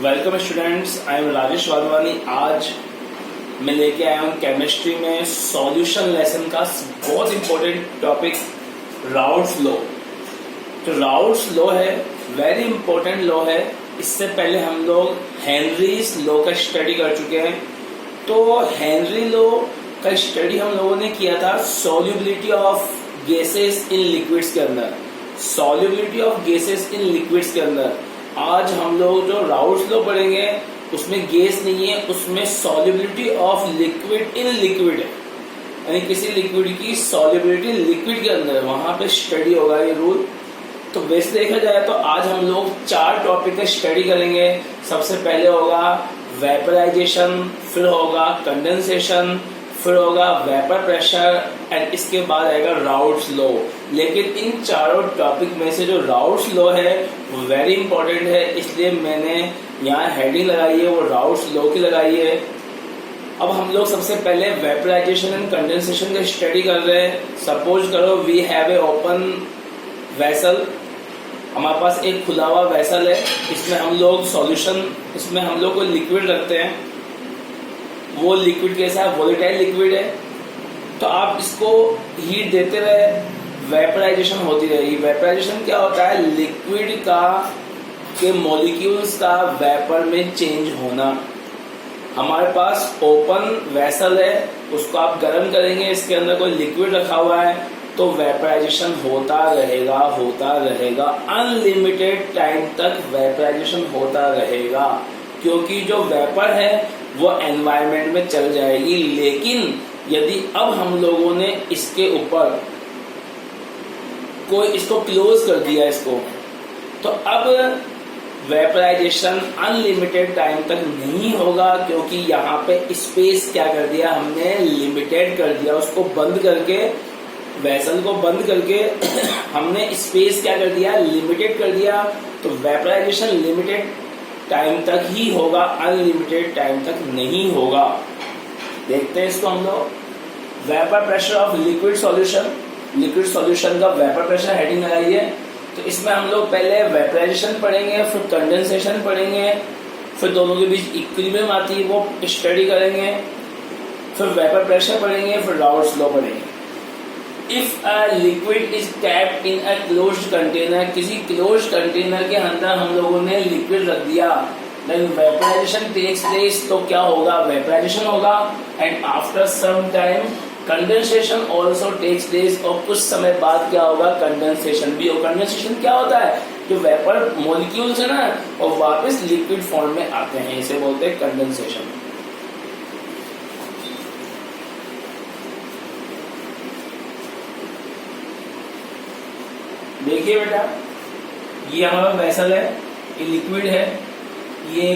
Welcome students, I am Rajesh Wadhwani. आज मैं लेके आया हूँ केमिस्ट्री में सॉल्यूशन लेसन का बहुत इंपॉर्टेंट टॉपिक राउट्स लॉ। जो राउट्स लॉ है वेरी इंपॉर्टेंट लॉ है। इससे पहले हम लोग हेनरीज लॉ का स्टडी कर चुके हैं। तो हेनरी लॉ का स्टडी हम लोगों ने किया था solubility of gases in liquids के अंदर। Solubility of gases in liquids के अंदर आज हम लोग जो राउट्स लॉ पढ़ेंगे उसमें गैस नहीं है, उसमें solubility of liquid in liquid है, यानी किसी लिक्विड की सॉल्युबिलिटी लिक्विड के अंदर, वहां पे स्टडी होगा ये रूल। तो वैसे देखा जाए तो आज हम लोग 4 टॉपिक का स्टडी करेंगे। सबसे पहले होगा वेपराइजेशन, फिर होगा कंडेंसेशन, फिर होगा वेपर प्रेशर एंड इसके बाद आएगा राउट्स लॉ। लेकिन इन चारों टॉपिक में से जो राउट्स लॉ है वो वेरी इंपॉर्टेंट है, इसलिए मैंने यहाँ हेडिंग लगाई है वो राउट्स लॉ की लगाई है। अब हम लोग सबसे पहले वेपराइजेशन एंड कंडेंसेशन का स्टडी कर रहे हैं। सपोज करो we have a open vessel, हमारे पास एक खुला हुआ वेसल है, इसमें हम लोग सॉल्यूशन, इसमें हम लोग कोई लिक्विड रखते हैं। वो लिक्विड कैसा है? वोलेटाइल लिक्विड है। तो आप इसको हीट देते रहे, वेपराइजेशन होती रहेगी। वेपराइजेशन क्या होता है? लिक्विड का के मॉलिक्यूल्स का वेपर में चेंज होना। हमारे पास ओपन वेसल है, उसको आप गर्म करेंगे, इसके अंदर कोई लिक्विड रखा हुआ है तो वेपराइजेशन होता रहेगा अनलिमिटेड टाइम तक वेपराइजेशन होता रहेगा, क्योंकि जो वेपर है वो एनवायरनमेंट में चल जाएगी। लेकिन यदि अब हम लोगों ने इसके ऊपर कोई इसको क्लोज कर दिया इसको, तो अब वेपराइजेशन अनलिमिटेड टाइम तक नहीं होगा, क्योंकि यहाँ पे स्पेस क्या कर दिया हमने? लिमिटेड कर दिया। उसको बंद करके, वेसल को बंद करके हमने स्पेस क्या कर दिया? लिमिटेड कर दिया। तो वेपराइजेशन लिमिटेड टाइम तक ही होगा, अनलिमिटेड टाइम तक नहीं होगा। देखते हैं इसको हम लोग। Vapour pressure of liquid solution, liquid solution का वेपर प्रेशर हेडिंग लगाई है। तो इसमें हम लोग पहले वेपराइजेशन पढ़ेंगे, फिर कंडेंसेशन पढ़ेंगे, फिर दोनों के बीच इक्विलिब्रियम आती है वो स्टडी करेंगे, फिर वेपर प्रेशर पढ़ेंगे, फिर राउट्स लॉ पढ़ेंगे। If a liquid is capped in a closed container, किसी क्लोज्ड कंटेनर के अंदर हम लोगों ने लिक्विड रख दिया, देन वेपराइजेशन टेक्स प्लेस। तो क्या होगा? वेपराइजेशन होगा and after some time condensation also takes place. और कुछ समय बाद क्या होगा? कंडेंसेशन भी होगा। कंडेंसेशन क्या होता है? जो वेपर मॉलिक्यूल्स है ना और वापस लिक्विड फॉर्म में आते हैं, इसे बोलते हैं कंडेंसेशन। देखिए बेटा, ये हमारा वेसल है, ये लिक्विड है, ये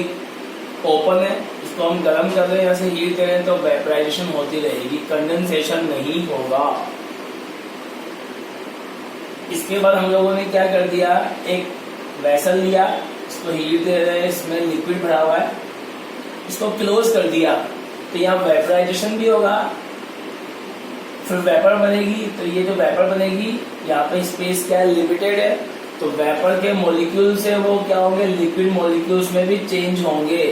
ओपन है, इसको हम गर्म कर रहे हैं, यहाँ से हीट करें तो वेपराइजेशन होती रहेगी, कंडेंसेशन नहीं होगा। इसके बाद हम लोगों ने क्या कर दिया? एक वेसल लिया, इसको हीट दे रहे हैं, इसमें लिक्विड भरा हुआ है, इसको क्लोज कर दिया तो यहाँ वेपराइजेशन भी होगा, फिर वेपर बनेगी। तो ये जो वेपर बनेगी यहाँ पे स्पेस क्या है? लिमिटेड है। तो वेपर के मॉलिक्यूल्स है वो क्या होंगे? लिक्विड मॉलिक्यूल्स में भी चेंज होंगे।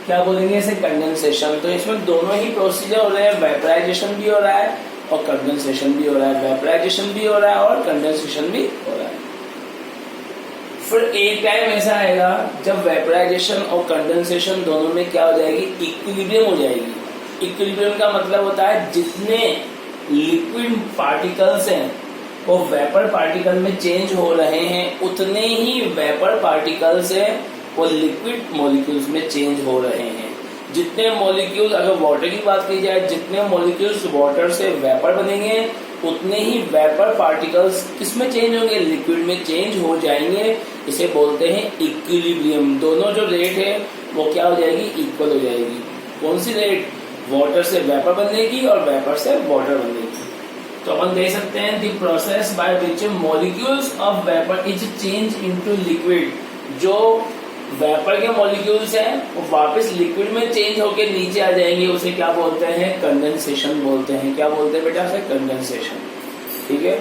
क्या बोलेंगे इसे? कंडेंसेशन। तो इसमें दोनों ही प्रोसीजर हो रहे हैं, वेपराइजेशन भी हो रहा है और कंडेंसेशन भी हो रहा है। वेपराइजेशन भी हो रहा है और कंडेंसेशन भी हो रहा है। फिर एक टाइम ऐसा आएगा जब वेपराइजेशन और कंडेंसेशन दोनों में क्या हो जाएगी? इक्विलिब्रियम हो जाएगी। इक्विलिब्रियम का मतलब होता है जितने लिक्विड पार्टिकल्स हैं वो वेपर पार्टिकल में चेंज हो रहे हैं, उतने ही वेपर पार्टिकल्स हैं वो लिक्विड मॉलिक्यूल्स में चेंज हो रहे हैं। जितने मॉलिक्यूल्स, अगर वाटर की बात की जाए, जितने मॉलिक्यूल्स वाटर से वेपर बनेंगे उतने ही वेपर पार्टिकल्स किसमें चेंज होंगे? लिक्विड में चेंज हो जाएंगे। इसे बोलते हैं इक्विलिब्रियम। दोनों जो रेट है वो क्या हो जाएगी? इक्वल हो जाएगी। कौन सी रेट? वाटर से वेपर बनेगी और वेपर से वाटर बनेगी। तो अपन देख सकते हैं the process by which molecules of vapour is change into liquid. जो वेपर के मॉलिक्यूल्स हैं वो वापस लिक्विड में चेंज होके नीचे आ जाएंगे, उसे क्या बोलते हैं? कंडेंसेशन बोलते हैं। क्या बोलते हैं बेटा? उसे कंडेंसेशन। ठीक है।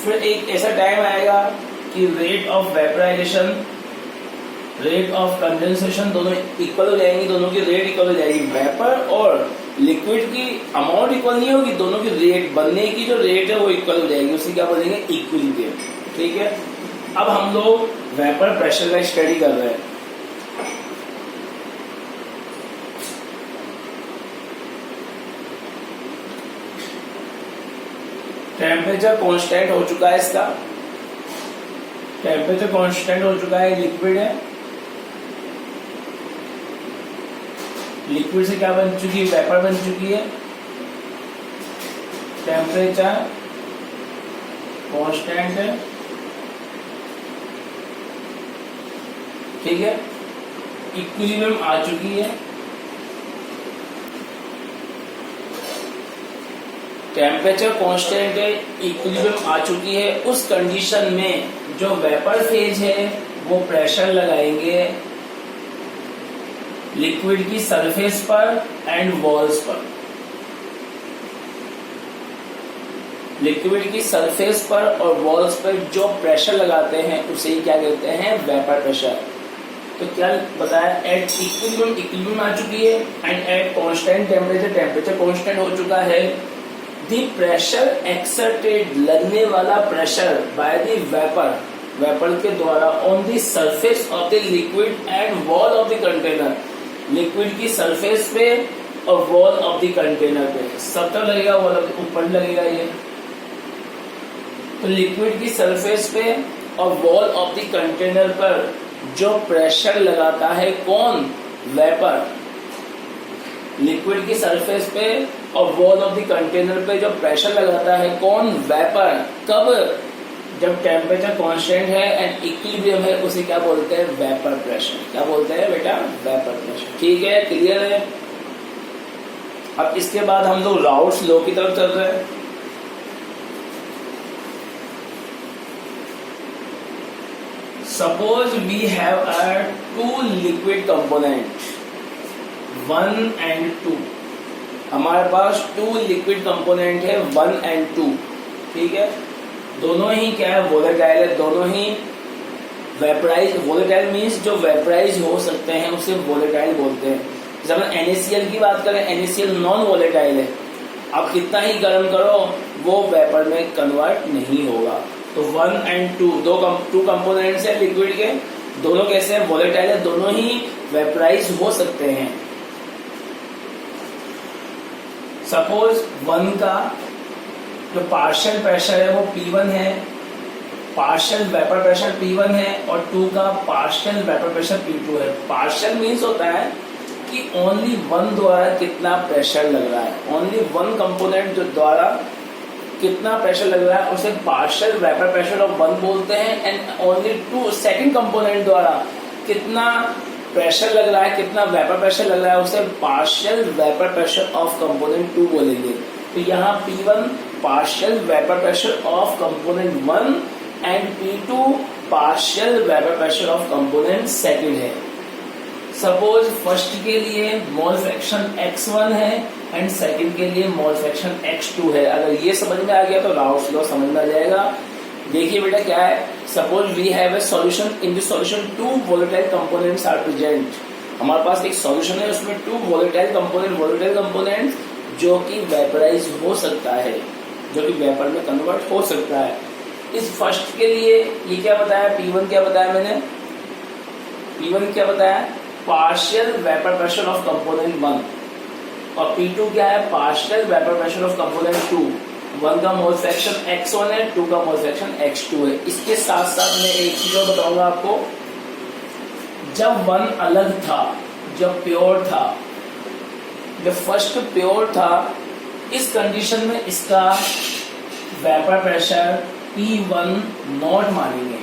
फिर एक ऐसा टाइम आएगा कि rate of vaporization, rate of condensation दोनों इक्वल हो जाएंगी, दोनों की रेट इक्वल हो जाएगी। वेपर और लिक्विड की अमाउंट इक्वल नहीं होगी, दोनों की रेट बनने की जो रेट है वो इक्वल हो जाएगी, उसे क्या बोलेंगे, इक्विलिब्रियम। ठीक है, अब हम लोग वेपर प्रेशर का स्टडी कर रहे हैं। टेम्परेचर कांस्टेंट हो चुका है, इसका टेम्परेचर कांस्टेंट हो चुका है, लिक्विड है, लिक्विड से क्या बन चुकी है, वेपर बन चुकी है। टेम्परेचर कांस्टेंट है, ठीक है, इक्विलिब्रियम आ चुकी है। टेम्परेचर कांस्टेंट है, इक्विलिब्रियम आ चुकी है। उस कंडीशन में जो वेपर फेज है वो प्रेशर लगाएंगे लिक्विड की सरफेस पर एंड वॉल्स पर। लिक्विड की सरफेस पर और वॉल्स पर जो प्रेशर लगाते हैं उसे ही क्या कहते हैं, वेपर प्रेशर। तो क्या बताया, एट इक्विलिब्रियम, इक्विलिब्रियम आ चुकी है, and at constant temperature, temperature constant हो चुका है। द प्रेशर एक्सर्टेड, लगने वाला pressure by the vapour, vapour के द्वारा on the surface of the liquid and wall of the container, liquid की सरफेस पे और वॉल ऑफ द कंटेनर पे। सब तो लगेगा, वॉल ऑफ ऊपर लगेगा ये। तो लिक्विड की सरफेस पे और वॉल ऑफ द कंटेनर पर जो प्रेशर लगाता है कौन, वेपर। लिक्विड की सरफेस पे और वॉल ऑफ द कंटेनर पे जो प्रेशर लगाता है कौन, वेपर। कब, जब टेम्परेचर कांस्टेंट है एंड इक्विलिब्रियम है, उसे क्या बोलते हैं, वेपर प्रेशर। क्या बोलते हैं बेटा, वेपर प्रेशर। ठीक है, क्लियर है। अब इसके बाद हम लोग राउट्स लॉ की तरफ चल रहे हैं। Suppose we have a two liquid component, 1 and 2। हमारे पास 2 liquid component है, 1 and 2। ठीक है, दोनों ही क्या है, वोलेटाइल है, दोनों ही वेपराइज। वोलेटाइल मीन्स जो वेपराइज हो सकते हैं उसे वोलेटाइल बोलते हैं। जब हम NaCl की बात करें, NaCl नॉन वोलेटाइल है, आप कितना ही गर्म करो वो वेपर में कन्वर्ट नहीं होगा। तो 1 and 2 टू कंपोनेंट्स है लिक्विड के, दोनों कैसे हैं, वोलेटाइल है, दोनों ही वेपराइज हो सकते हैं। सपोज 1 का जो पार्शियल प्रेशर है वो P1 है, पार्शियल वेपर प्रेशर P1 है, और 2 का पार्शियल वेपर प्रेशर P2 है। पार्शियल मीन्स होता है कि ओनली 1 द्वारा कितना प्रेशर लग रहा है, ओनली 1 कंपोनेंट द्वारा कितना प्रेशर लग रहा है उसे पार्शियल वेपर प्रेशर ऑफ 1 बोलते हैं। एंड ओनली 2 सेकंड कंपोनेंट द्वारा कितना प्रेशर लग रहा है, कितना वेपर प्रेशर लग रहा है, उसे partial vapour pressure of component 2 बोलेंगे। तो यहाँ P1 partial vapour pressure of component 1 and P2 partial vapour pressure of component second है। सपोज फर्स्ट के लिए मोल फ्रैक्शन x1 है एंड सेकंड के लिए मोल फ्रैक्शन x2 है। अगर ये समझ में आ गया तो राउट्स लॉ समझ में आ जाएगा। देखिए बेटा क्या है, suppose we have a solution, in the solution 2 volatile components are present. हमारे पास एक सॉल्यूशन है, उसमें 2 वोलेटाइल कंपोनेंट जो कि वेपराइज हो सकता है, जो कि वेपर में कन्वर्ट हो सकता है। इस फर्स्ट के लिए ये क्या बताया, P1 क्या बताया मैंने, P1 क्या बताया, partial vapour pressure of component 1, और P2 क्या है, partial vapour pressure of component 2। 1 का मोल फ्रैक्शन x1 है, 2 का मोल फ्रैक्शन x2 है। इसके साथ साथ मैं एक चीज और बताऊंगा आपको, जब 1 अलग था, जब प्योर था, जब फर्स्ट प्योर था, इस कंडीशन में इसका वेपर प्रेशर P1 नॉट मानेंगे।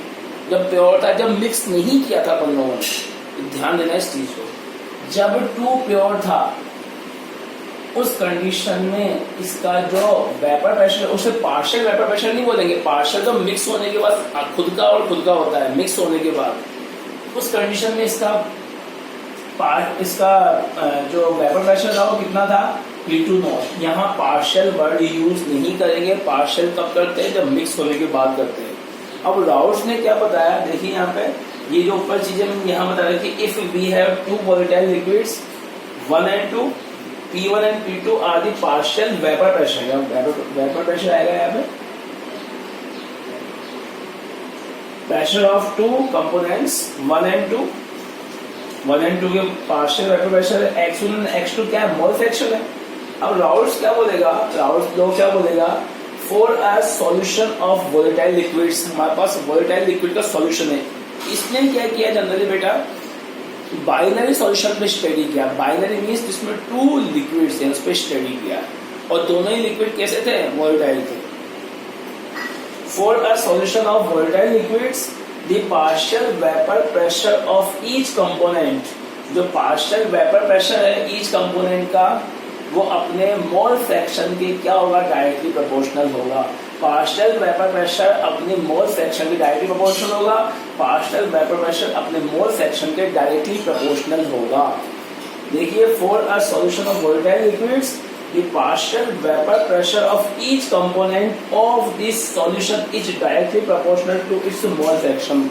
जब प्योर था, जब मिक्स नहीं किया था अपन लोगों ने, ध्यान देना इस चीज को। जब 2 प्योर था उस कंडीशन में इसका जो वेपर प्रेशर, उसे पार्शियल वेपर प्रेशर नहीं बोलेंगे। पार्शियल तो मिक्स होने के बाद खुद का और खुद का होता है, मिक्स होने के बाद उस कंडीशन में इसका पार्ट इसका जो वेपर प्रेशर था वो कितना था P2 नॉट। यहाँ पार्शियल वर्ड यूज नहीं करेंगे, पार्शियल कब करते हैं जब मिक्स होने की बात करते हैं। अब राउट्स ने क्या बताया, देखिए यहाँ पे ये जो ऊपर चीजें हम यहाँ बता रहे कि if we have two volatile liquids 1 and 2 P1 and P2 are the partial vapour pressure. Vapour pressure आएगा यहाँ पे pressure of two components 1 and 2 के partial vapour pressure x1 and x2 क्या है, मोल फ्रैक्शन है। अब राउट्स क्या बोलेगा, राउट्स लॉ क्या बोलेगा, for a solution of volatile liquids, हमारे पास वोलेटाइल लिक्विड का सॉल्यूशन है। इसने क्या किया जनरली बेटा, बाइनरी सॉल्यूशन पे स्टडी किया। बाइनरी मींस जिसमें टू लिक्विड्स हैं उस पे स्टडी किया, और दोनों ही लिक्विड कैसे थे, वोलेटाइल थे। For a solution of volatile liquids the partial vapour pressure of each component, जो पार्शियल वेपर प्रेशर है ईच कंपोनेंट का, वो अपने मोल फ्रैक्शन के क्या होगा, डायरेक्टली प्रोपोर्शनल होगा। पार्शियल वेपर प्रेशर अपने मोल फ्रैक्शन के डायरेक्टली प्रोपोर्शनल होगा। पार्शियल वेपर प्रेशर अपने मोल फ्रैक्शन के डायरेक्टली प्रोपोर्शनल होगा। देखिए, for a solution of volatile liquids the partial vapour pressure of each component of this solution is directly proportional to its mole fraction.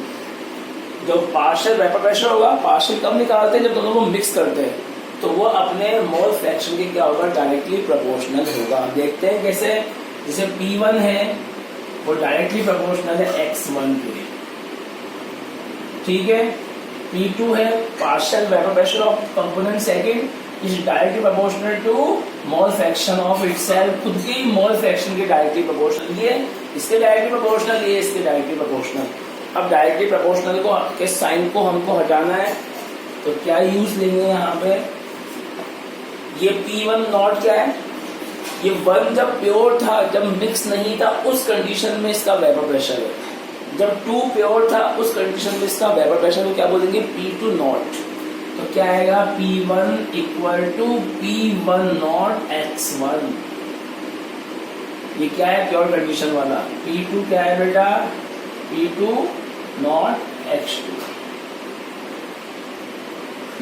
जो partial vapour pressure होगा, partial कब निकालते हैं, जब दोनों को मिक्स करते हैं, तो वो अपने मोल फ्रैक्शन के क्या होगा, डायरेक्टली प्रोपोर्शनल होगा। देखते हैं कैसे, जैसे P1 है वो डायरेक्टली प्रोपोर्शनल है X1 के, ठीक है। P2 है partial vapour pressure of component second is directly proportional to mole fraction of itself, खुद की मोल फ्रैक्शन के डायरेक्टली प्रोपोर्शनल। ये इसके डायरेक्टली प्रोपोर्शनल, ये इसके डायरेक्टली प्रोपोर्शनल। अब डायरेक्टली प्रोपोर्शनल को के साइन को हमको हटाना है, तो क्या यूज लेंगे यहाँ पे, ये P1 नॉट क्या है, ये 1 जब प्योर था, जब मिक्स नहीं था, उस कंडीशन में इसका वेपर प्रेशर है। जब 2 प्योर था, उस कंडीशन में इसका वेपर प्रेशर को क्या बोलेंगे, P2 नॉट। तो क्या आएगा, P1 equal to P1 not X1। ये क्या है, प्योर कंडीशन वाला। P2 क्या है बेटा, P2 नॉट X2।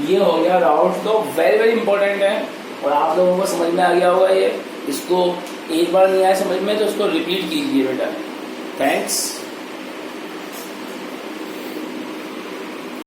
ये हो गया राउट, तो वेरी वेरी इंपॉर्टेंट है, और आप लोगों को समझ में आ गया होगा। ये इसको एक बार नहीं आया समझ में तो उसको रिपीट कीजिए बेटा। थैंक्स।